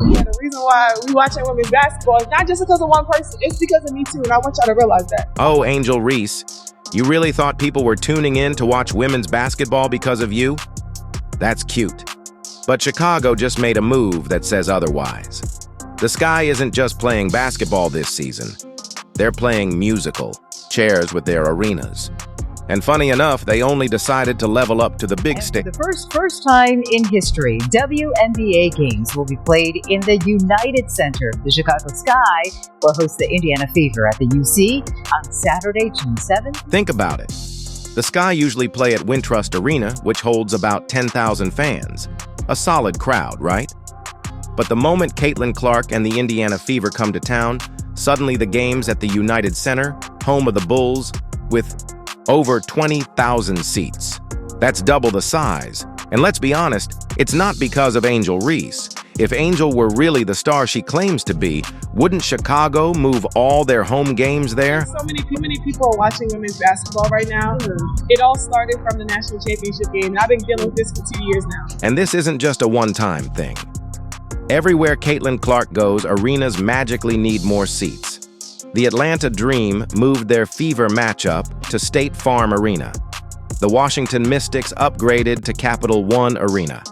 Yeah, the reason why we watching women's basketball is not just because of one person. It's because of me too, and I want y'all to realize that. Oh, Angel Reese, you really thought people were tuning in to watch women's basketball because of you? That's cute. But Chicago just made a move that says otherwise. The Sky isn't just playing basketball this season. They're playing musical chairs with their arenas. And funny enough, they only decided to level up to the big stage. For the first time in history, WNBA games will be played in the United Center. The Chicago Sky will host the Indiana Fever at the UC on Saturday, June 7th. Think about it. The Sky usually play at Wintrust Arena, which holds about 10,000 fans. A solid crowd, right? But the moment Caitlin Clark and the Indiana Fever come to town, suddenly the game's at the United Center, home of the Bulls, with over 20,000 seats. That's double the size. And let's be honest, it's not because of Angel Reese. If Angel were really the star she claims to be, wouldn't Chicago move all their home games there? So many people are watching women's basketball right now. It all started from the national championship game, and I've been dealing with this for 2 years now. And this isn't just a one-time thing. Everywhere Caitlin Clark goes, arenas magically need more seats. The Atlanta Dream moved their Fever matchup to State Farm Arena. The Washington Mystics upgraded to Capital One Arena.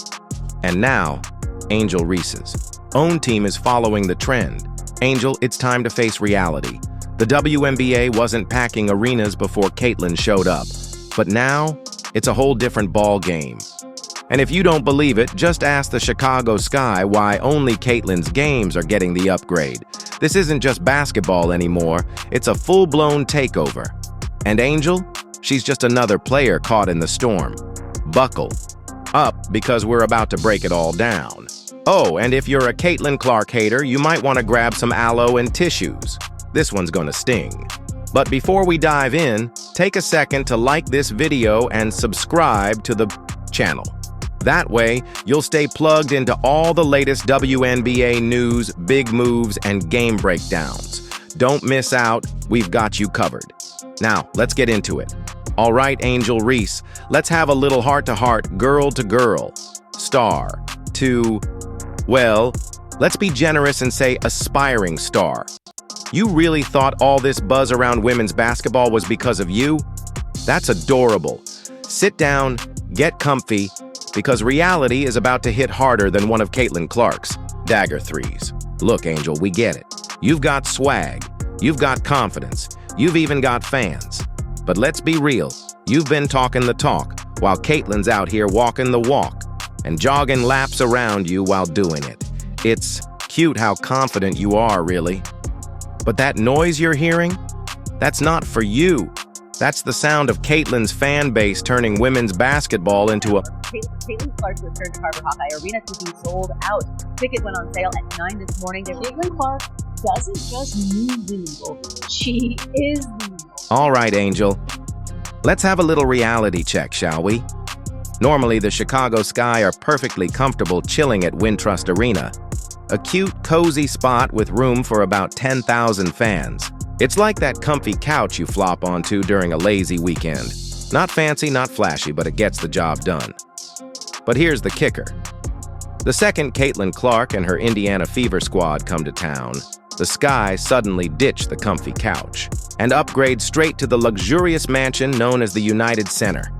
And now, Angel Reese's own team is following the trend. Angel, it's time to face reality. The WNBA wasn't packing arenas before Caitlin showed up. But now, it's a whole different ball game. And if you don't believe it, just ask the Chicago Sky why only Caitlin's games are getting the upgrade. This isn't just basketball anymore, it's a full-blown takeover. And Angel? She's just another player caught in the storm. Buckle up, because we're about to break it all down. Oh, and if you're a Caitlin Clark hater, you might want to grab some aloe and tissues. This one's gonna sting. But before we dive in, take a second to like this video and subscribe to the channel. That way, you'll stay plugged into all the latest WNBA news, big moves, and game breakdowns. Don't miss out, we've got you covered. Now, let's get into it. All right, Angel Reese, let's have a little heart-to-heart, girl-to-girl. Star to, well, let's be generous and say aspiring star. You really thought all this buzz around women's basketball was because of you? That's adorable. Sit down, get comfy, because reality is about to hit harder than one of Caitlin Clark's dagger threes. Look, Angel, we get it. You've got swag, you've got confidence, you've even got fans. But let's be real, you've been talking the talk, while Caitlin's out here walking the walk and jogging laps around you while doing it. It's cute how confident you are, really. But that noise you're hearing? That's not for you. That's the sound of Caitlin's fan base turning women's basketball into a... Caitlin Clark's return to Harbor Hawkeye Arena to be sold out. Tickets went on sale at 9 this morning. Caitlin Clark doesn't just move the needle, she is the needle. All right, Angel. Let's have a little reality check, shall we? Normally, the Chicago Sky are perfectly comfortable chilling at Wintrust Arena. A cute, cozy spot with room for about 10,000 fans. It's like that comfy couch you flop onto during a lazy weekend. Not fancy, not flashy, but it gets the job done. But here's the kicker. The second Caitlin Clark and her Indiana Fever squad come to town, the Sky suddenly ditch the comfy couch and upgrade straight to the luxurious mansion known as the United Center.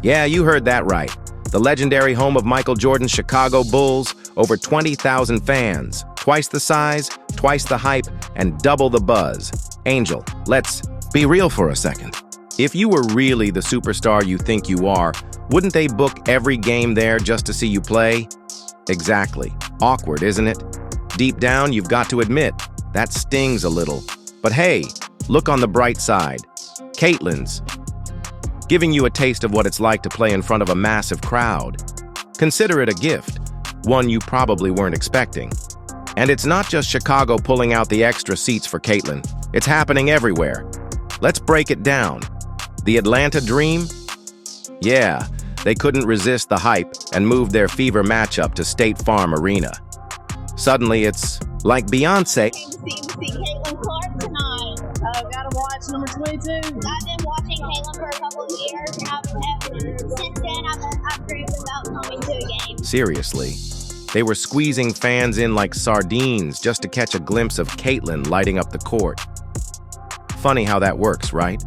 Yeah, you heard that right. The legendary home of Michael Jordan's Chicago Bulls, over 20,000 fans, twice the size, twice the hype, and double the buzz. Angel, let's be real for a second. If you were really the superstar you think you are, wouldn't they book every game there just to see you play? Exactly. Awkward, isn't it? Deep down, you've got to admit, that stings a little. But hey, look on the bright side. Caitlin's giving you a taste of what it's like to play in front of a massive crowd. Consider it a gift, one you probably weren't expecting. And it's not just Chicago pulling out the extra seats for Caitlin. It's happening everywhere. Let's break it down. The Atlanta Dream? Yeah, they couldn't resist the hype and moved their Fever matchup to State Farm Arena. Suddenly, it's like Beyonce. See Caitlin Clark tonight. Gotta watch number 22. I've been watching Caitlin for a couple of years. Since then, I've dreamed about coming to a game. Seriously, They were squeezing fans in like sardines just to catch a glimpse of Caitlin lighting up the court. Funny how that works, right?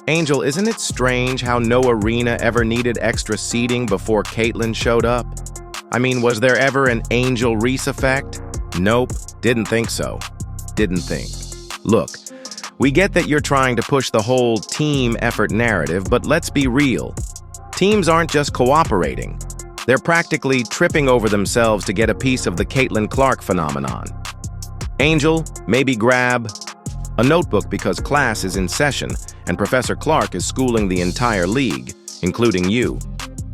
Angel, isn't it strange how no arena ever needed extra seating before Caitlin showed up? I mean, was there ever an Angel Reese effect? Nope, didn't think so. Didn't think. Look, we get that you're trying to push the whole team effort narrative, but let's be real. Teams aren't just cooperating. They're practically tripping over themselves to get a piece of the Caitlin Clark phenomenon. Angel, maybe grab a notebook because class is in session and Professor Clark is schooling the entire league, including you.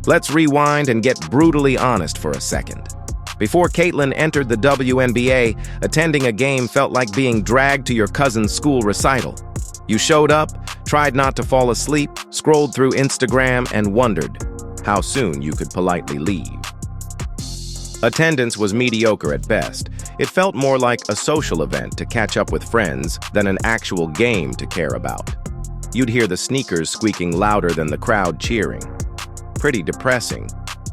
Let's rewind and get brutally honest for a second. Before Caitlin entered the WNBA, attending a game felt like being dragged to your cousin's school recital. You showed up, tried not to fall asleep, scrolled through Instagram, and wondered how soon you could politely leave. Attendance was mediocre at best. It felt more like a social event to catch up with friends than an actual game to care about. You'd hear the sneakers squeaking louder than the crowd cheering. Pretty depressing,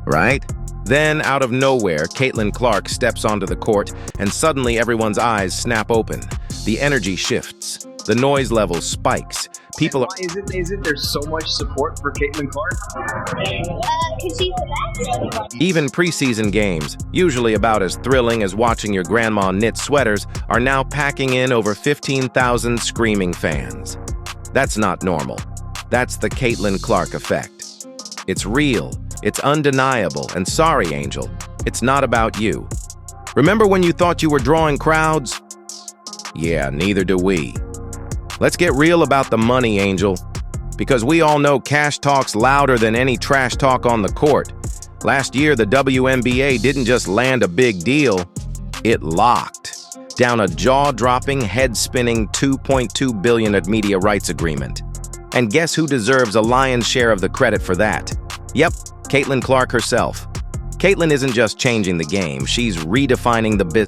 right? Then, out of nowhere, Caitlin Clark steps onto the court, and suddenly everyone's eyes snap open. The energy shifts. The noise level spikes. People are... Why is it there's so much support for Caitlin Clark? Because she's the best. Even preseason games, usually about as thrilling as watching your grandma knit sweaters, are now packing in over 15,000 screaming fans. That's not normal. That's the Caitlin Clark effect. It's real, it's undeniable, and sorry, Angel, it's not about you. Remember when you thought you were drawing crowds? Yeah, neither do we. Let's get real about the money, Angel, because we all know cash talk's louder than any trash talk on the court. Last year, the WNBA didn't just land a big deal, it locked down a jaw-dropping, head-spinning $2.2 billion at media rights agreement. And guess who deserves a lion's share of the credit for that? Yep, Caitlin Clark herself. Caitlin isn't just changing the game, she's redefining the business.